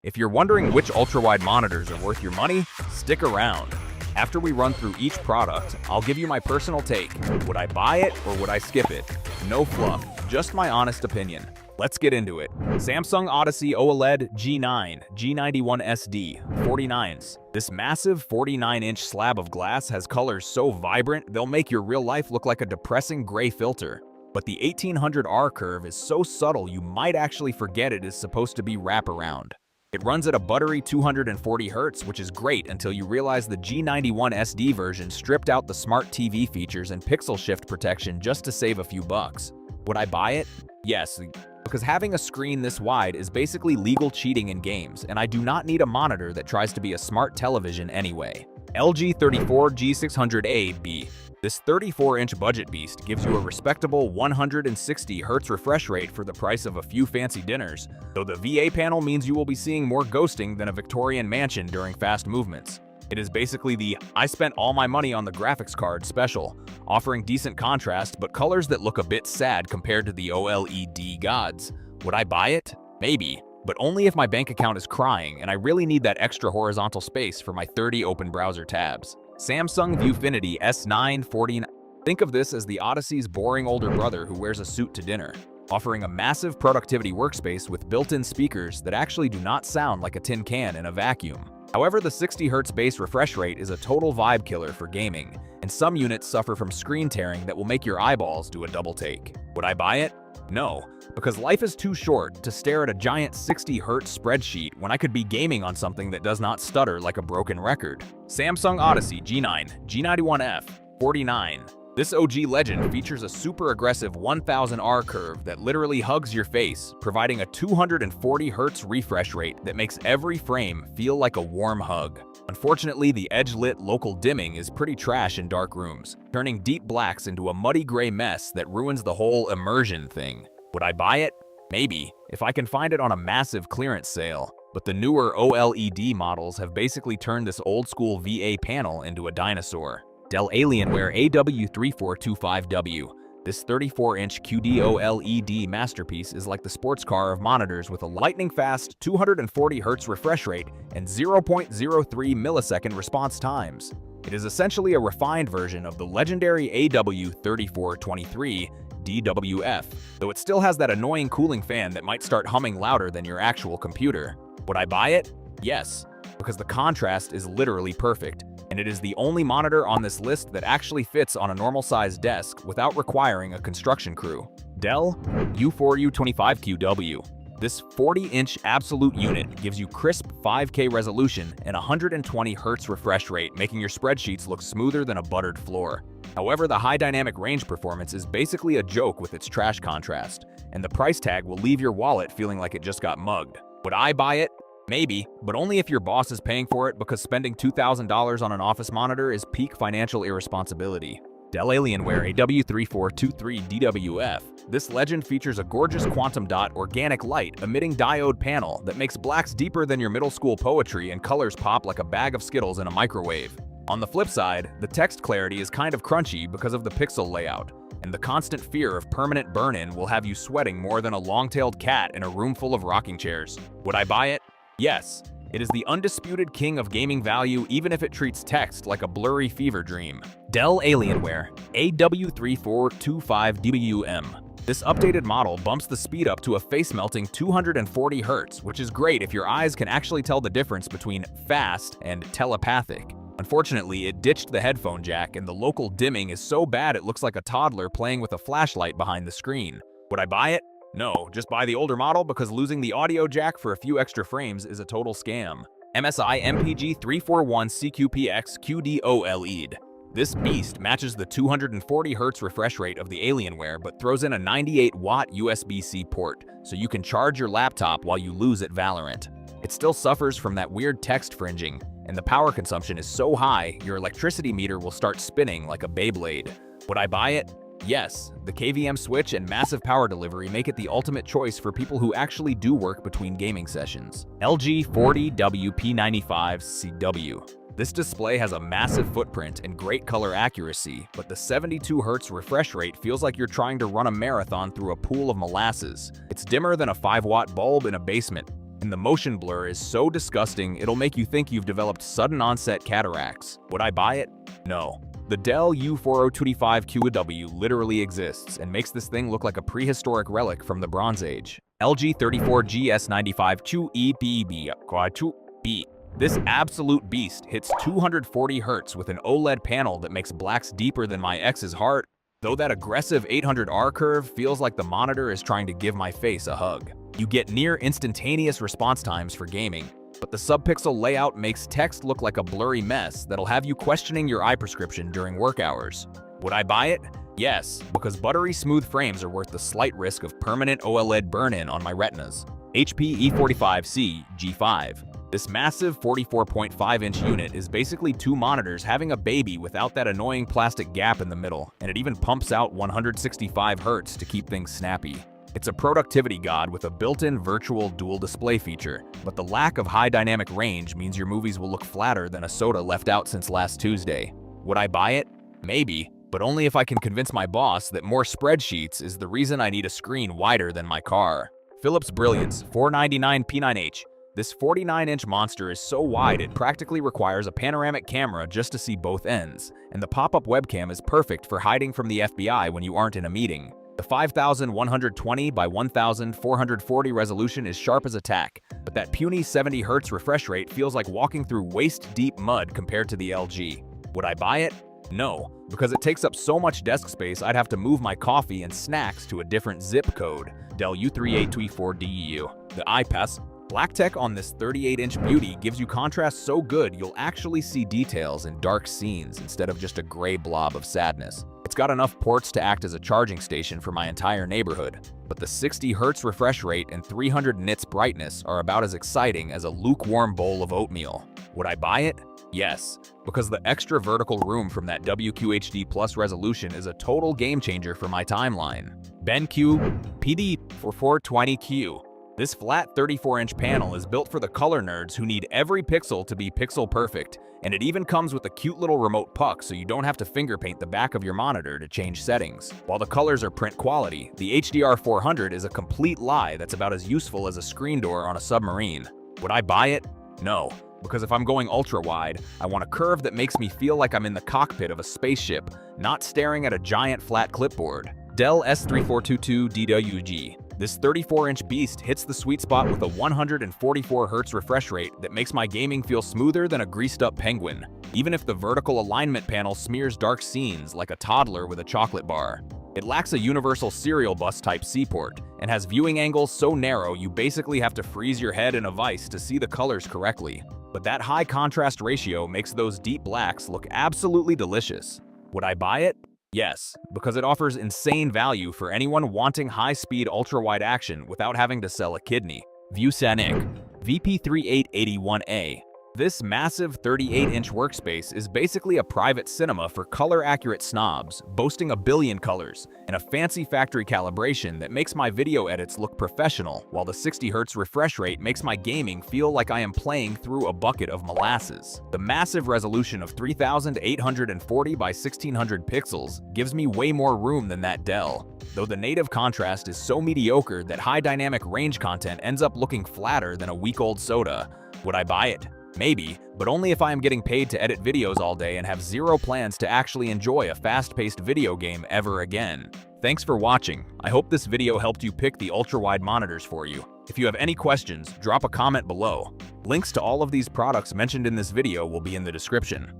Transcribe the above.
If you're wondering which ultrawide monitors are worth your money, stick around. After we run through each product, I'll give you my personal take. Would I buy it or would I skip it? No fluff, just my honest opinion. Let's get into it. Samsung Odyssey OLED G9 G91 SD 49s. This massive 49-inch slab of glass has colors so vibrant they'll make your real life look like a depressing gray filter. But the 1800R curve is so subtle you might actually forget it is supposed to be wraparound. It runs at a buttery 240 Hz, which is great until you realize the G91 SD version stripped out the smart TV features and pixel shift protection just to save a few bucks. Would I buy it? Yes, because having a screen this wide is basically legal cheating in games, and I do not need a monitor that tries to be a smart television anyway. LG 34 G600A-B. This 34-inch budget beast gives you a respectable 160 Hz refresh rate for the price of a few fancy dinners, though the VA panel means you will be seeing more ghosting than a Victorian mansion during fast movements. It is basically the "I spent all my money on the graphics card" special, offering decent contrast but colors that look a bit sad compared to the OLED gods. Would I buy it? Maybe, but only if my bank account is crying and I really need that extra horizontal space for my 30 open browser tabs. Samsung Viewfinity S9 49. Think of this as the Odyssey's boring older brother who wears a suit to dinner, offering a massive productivity workspace with built-in speakers that actually do not sound like a tin can in a vacuum. However, the 60 Hz base refresh rate is a total vibe killer for gaming, and some units suffer from screen tearing that will make your eyeballs do a double take. Would I buy it? No, because life is too short to stare at a giant 60 Hz spreadsheet when I could be gaming on something that does not stutter like a broken record. Samsung Odyssey G9 G91F 49. This OG legend features a super aggressive 1000R curve that literally hugs your face, providing a 240 Hz refresh rate that makes every frame feel like a warm hug. Unfortunately, the edge-lit local dimming is pretty trash in dark rooms, turning deep blacks into a muddy gray mess that ruins the whole immersion thing. Would I buy it? Maybe, if I can find it on a massive clearance sale. But the newer OLED models have basically turned this old-school VA panel into a dinosaur. Dell Alienware AW3425W. This 34-inch QD-OLED masterpiece is like the sports car of monitors with a lightning-fast 240 Hz refresh rate and 0.03 millisecond response times. It is essentially a refined version of the legendary AW3423 DWF, though it still has that annoying cooling fan that might start humming louder than your actual computer. Would I buy it? Yes, because the contrast is literally perfect, and it is the only monitor on this list that actually fits on a normal-sized desk without requiring a construction crew. Dell U4U25QW. This 40-inch absolute unit gives you crisp 5K resolution and 120 Hz refresh rate, making your spreadsheets look smoother than a buttered floor. However, the high dynamic range performance is basically a joke with its trash contrast, and the price tag will leave your wallet feeling like it just got mugged. Would I buy it? Maybe, but only if your boss is paying for it, because spending $2,000 on an office monitor is peak financial irresponsibility. Dell Alienware AW3423DWF. This legend features a gorgeous quantum dot organic light emitting diode panel that makes blacks deeper than your middle school poetry and colors pop like a bag of Skittles in a microwave. On the flip side, the text clarity is kind of crunchy because of the pixel layout, and the constant fear of permanent burn-in will have you sweating more than a long-tailed cat in a room full of rocking chairs. Would I buy it? Yes, it is the undisputed king of gaming value even if it treats text like a blurry fever dream. Dell Alienware AW3425WM. This updated model bumps the speed up to a face-melting 240 Hz, which is great if your eyes can actually tell the difference between fast and telepathic. Unfortunately, it ditched the headphone jack, and the local dimming is so bad it looks like a toddler playing with a flashlight behind the screen. Would I buy it? No, just buy the older model because losing the audio jack for a few extra frames is a total scam. MSI MPG 341 CQPX QD OLED. This beast matches the 240 Hz refresh rate of the Alienware but throws in a 98-watt USB-C port, so you can charge your laptop while you lose at Valorant. It still suffers from that weird text fringing, and the power consumption is so high your electricity meter will start spinning like a Beyblade. Would I buy it? Yes, the KVM switch and massive power delivery make it the ultimate choice for people who actually do work between gaming sessions. LG 40WP95CW. This display has a massive footprint and great color accuracy, but the 72 Hz refresh rate feels like you're trying to run a marathon through a pool of molasses. It's dimmer than a 5-watt bulb in a basement. And the motion blur is so disgusting it'll make you think you've developed sudden onset cataracts. Would I buy it? No. The Dell U4025QW literally exists and makes this thing look like a prehistoric relic from the Bronze Age. LG 34GS95QEBB. This absolute beast hits 240 Hz with an OLED panel that makes blacks deeper than my ex's heart, though that aggressive 800R curve feels like the monitor is trying to give my face a hug. You get near instantaneous response times for gaming, but the subpixel layout makes text look like a blurry mess that'll have you questioning your eye prescription during work hours. Would I buy it? Yes, because buttery smooth frames are worth the slight risk of permanent OLED burn-in on my retinas. HP E45C G5. This massive 44.5-inch unit is basically two monitors having a baby without that annoying plastic gap in the middle, and it even pumps out 165 Hz to keep things snappy. It's a productivity god with a built-in virtual dual display feature, but the lack of high dynamic range means your movies will look flatter than a soda left out since last Tuesday. Would I buy it? Maybe, but only if I can convince my boss that more spreadsheets is the reason I need a screen wider than my car. Philips Brilliance 499P9H. This 49-inch monster is so wide it practically requires a panoramic camera just to see both ends, and the pop-up webcam is perfect for hiding from the FBI when you aren't in a meeting. The 5120 by 1440 resolution is sharp as a tack, but that puny 70 Hz refresh rate feels like walking through waist-deep mud compared to the LG. Would I buy it? No, because it takes up so much desk space I'd have to move my coffee and snacks to a different zip code. Dell U3824DEU. The IPES black tech on this 38-inch beauty gives you contrast so good you'll actually see details in dark scenes instead of just a gray blob of sadness. It's got enough ports to act as a charging station for my entire neighborhood, but the 60 Hz refresh rate and 300 nits brightness are about as exciting as a lukewarm bowl of oatmeal. Would I buy it? Yes, because the extra vertical room from that WQHD Plus resolution is a total game changer for my timeline. BenQ PD4420Q. This flat 34-inch panel is built for the color nerds who need every pixel to be pixel perfect, and it even comes with a cute little remote puck so you don't have to finger paint the back of your monitor to change settings. While the colors are print quality, the HDR400 is a complete lie that's about as useful as a screen door on a submarine. Would I buy it? No, because if I'm going ultra-wide, I want a curve that makes me feel like I'm in the cockpit of a spaceship, not staring at a giant flat clipboard. Dell S3422DWG. This 34-inch beast hits the sweet spot with a 144 Hz refresh rate that makes my gaming feel smoother than a greased-up penguin, even if the vertical alignment panel smears dark scenes like a toddler with a chocolate bar. It lacks a universal serial bus type C port, and has viewing angles so narrow you basically have to freeze your head in a vise to see the colors correctly. But that high contrast ratio makes those deep blacks look absolutely delicious. Would I buy it? Yes, because it offers insane value for anyone wanting high-speed ultra-wide action without having to sell a kidney. ViewSonic VP3881A. This massive 38-inch workspace is basically a private cinema for color-accurate snobs, boasting a billion colors, and a fancy factory calibration that makes my video edits look professional, while the 60 Hz refresh rate makes my gaming feel like I am playing through a bucket of molasses. The massive resolution of 3840 by 1600 pixels gives me way more room than that Dell, though the native contrast is so mediocre that high dynamic range content ends up looking flatter than a week-old soda. Would I buy it? Maybe, but only if I am getting paid to edit videos all day and have zero plans to actually enjoy a fast-paced video game ever again. Thanks for watching. I hope this video helped you pick the ultra-wide monitors for you. If you have any questions, drop a comment below. Links to all of these products mentioned in this video will be in the description.